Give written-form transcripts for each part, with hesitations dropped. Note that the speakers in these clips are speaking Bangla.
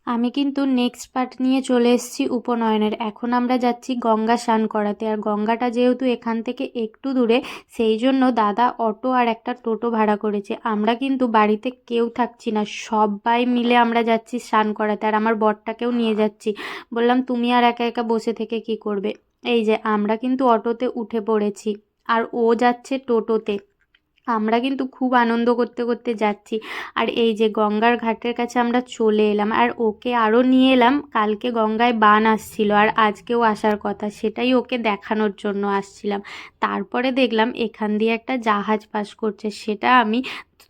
আমি কিন্তু নেক্সট পার্ট নিয়ে চলে এসেছি উপনয়নের। এখন আমরা যাচ্ছি গঙ্গা স্নান করাতে। আর গঙ্গাটা যেহেতু এখান থেকে একটু দূরে, সেই জন্য দাদা অটো আর একটা টোটো ভাড়া করেছে। আমরা কিন্তু বাড়িতে কেউ থাকছি না, সবাই মিলে আমরা যাচ্ছি স্নান করাতে। আর আমার বরটাকেও নিয়ে যাচ্ছি। বললাম তুমি আর একা একা বসে থেকে কি করবে। এই যে আমরা কিন্তু অটোতে উঠে পড়েছি, আর ও যাচ্ছে টোটোতে। আমরা কিন্তু খুব আনন্দ করতে করতে যাচ্ছি। আর এই যে গঙ্গার ঘাটের কাছে আমরা চলে এলাম, আর ওকে আরও নিয়ে এলাম। কালকে গঙ্গায় বান আসছিল আর আজকেও আসার কথা, সেটাই ওকে দেখানোর জন্য আসছিলাম। তারপরে দেখলাম এখান দিয়ে একটা জাহাজ পাস করছে, সেটা আমি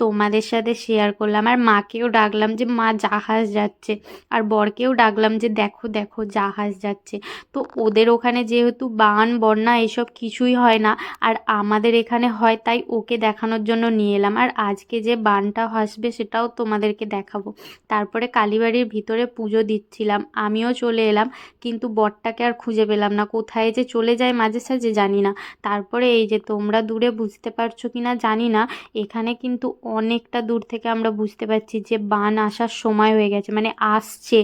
তোমাদের সাথে শেয়ার করলাম। আর মাকেও ডাকলাম যে মা জাহাজ যাচ্ছে, আর বরকেও ডাকলাম যে দেখো দেখো জাহাজ যাচ্ছে। তো ওদের ওখানে যেহেতু বান বন্যা এসব কিছুই হয় না, আর আমাদের এখানে হয়, তাই ওকে দেখানোর জন্য নিয়ে এলাম। আর আজকে যে বানটা আসবে সেটাও তোমাদেরকে দেখাবো। তারপরে কালীবাড়ির ভিতরে পুজো দিচ্ছিলাম, আমিও চলে এলাম। কিন্তু বরটাকে আর খুঁজে পেলাম না, কোথায় যে চলে যায় মাঝে সাঝে জানি না। তারপরে এই যে তোমরা দূরে বুঝতে পারছো কি না জানি না, এখানে কিন্তু অনেকটা দূর থেকে আমরা বুঝতে পারছি যে বান আসার সময় হয়ে গেছে, মানে আসছে।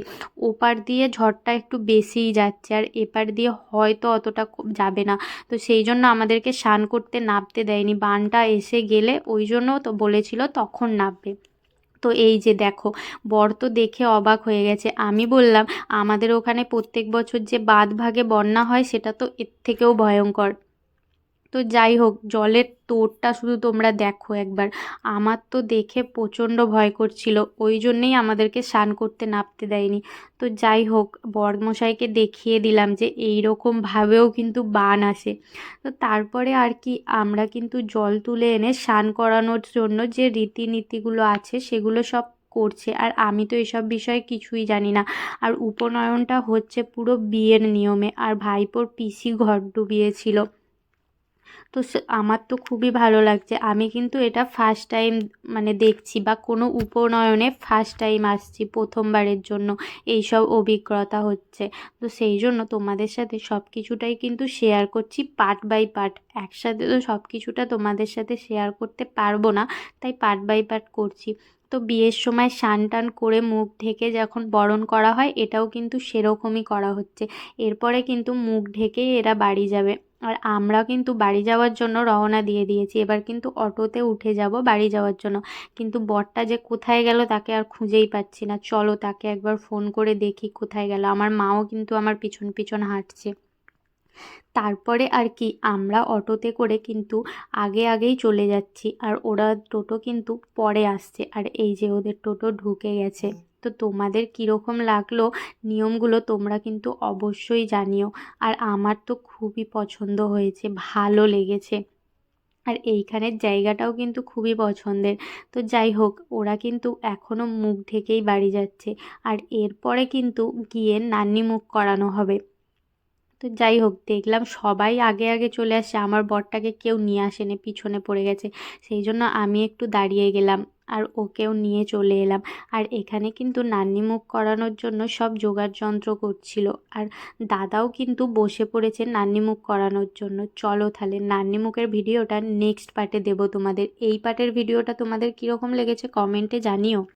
ওপার দিয়ে ঝড়টা একটু বেশিই যাচ্ছে, আর এপার দিয়ে হয়তো অতটা যাবে না। তো সেই জন্য আমাদেরকে স্নান করতে নামতে দেয়নি, বানটা এসে গেলে ওই জন্য তো বলেছিল তখন নামবে। তো এই যে দেখো, বর তো দেখে অবাক হয়ে গেছে। আমি বললাম আমাদের ওখানে প্রত্যেক বছর যে বাঁধ ভাগে বন্যা হয় সেটা তো এর থেকেও ভয়ঙ্কর। তো যাই হোক, জলের তোড়টা শুধু তোমরা দেখো একবার। আমার তো দেখে প্রচণ্ড ভয় করছিল, ওই জন্যেই আমাদেরকে স্নান করতে নামতে দেয়নি। তো যাই হোক, বরমশাইকে দেখিয়ে দিলাম যে এই রকমভাবেও কিন্তু বান আসে। তো তারপরে আর কি, আমরা কিন্তু জল তুলে এনে স্নান করানোর জন্য যে রীতিনীতিগুলো আছে সেগুলো সব করছে। আর আমি তো এসব বিষয়ে কিছুই জানি না। আর উপনয়নটা হচ্ছে পুরো বিয়ের নিয়মে, আর ভাইপোর পিসি ঘর ডুবিয়েছিল। তো আমার তো খুবই ভালো লাগছে। আমি কিন্তু এটা ফার্স্ট টাইম মানে দেখছি, বা কোনো উপনয়নে ফার্স্ট টাইম আসছি, প্রথমবারের জন্য এইসব অভিজ্ঞতা হচ্ছে। তো সেই জন্য তোমাদের সাথে সব কিছুটাই কিন্তু শেয়ার করছি পার্ট বাই পার্ট। একসাথে তো সব কিছুটা তোমাদের সাথে শেয়ার করতে পারবো না, তাই পার্ট বাই পার্ট করছি। তো বিয়ের সময় স্নান টান করে মুখ ঢেকে যখন বরণ করা হয়, এটাও কিন্তু সেরকমই করা হচ্ছে। এরপরে কিন্তু মুখ ঢেকেই এরা বাড়ি যাবে। আর আমরা কিন্তু বাড়ি যাওয়ার জন্য রওনা দিয়ে দিয়েছি, এবার কিন্তু অটোতে উঠে যাব বাড়ি যাওয়ার জন্য। কিন্তু বরটা যে কোথায় গেল তাকে আর খুঁজেই পাচ্ছি না। চলো তাকে একবার ফোন করে দেখি কোথায় গেল। আমার মাও কিন্তু আমার পিছন পিছন হাঁটছে। তারপরে আর কি, আমরা অটোতে করে কিন্তু আগে আগেই চলে যাচ্ছি, আর ওরা টোটো কিন্তু পরে আসছে। আর এই যে ওদের টোটো ঢুকে গেছে। তো তোমাদের কীরকম লাগলো নিয়মগুলো তোমরা কিন্তু অবশ্যই জানিও। আর আমার তো খুবই পছন্দ হয়েছে, ভালো লেগেছে। আর এইখানের জায়গাটাও কিন্তু খুবই পছন্দের। তো যাই হোক, ওরা কিন্তু এখনও মুখ ঢেকেই বাড়ি যাচ্ছে। আর এরপরে কিন্তু গিয়ে নান্নি মুখ করানো হবে। তো যাই হোক, দেখলাম সবাই আগে আগে চলে আসছে, আমার বরটাকে কেউ নিয়ে আসেনি, পিছনে পড়ে গেছে। সেই জন্য আমি একটু দাঁড়িয়ে গেলাম, আর ওকেও নিয়ে চলে এলাম। আর এখানে কিন্তু নান্নি মুখ করানোর জন্য সব জোগাড় যন্ত্র করছিল। আর দাদাও কিন্তু বসে পড়েছে নান্নি মুখ করানোর জন্য। চলো তাহলে নান্নি মুখের ভিডিওটা নেক্সট পার্টে দেবো তোমাদের। এই পার্টের ভিডিওটা তোমাদের কীরকম লেগেছে কমেন্টে জানিও।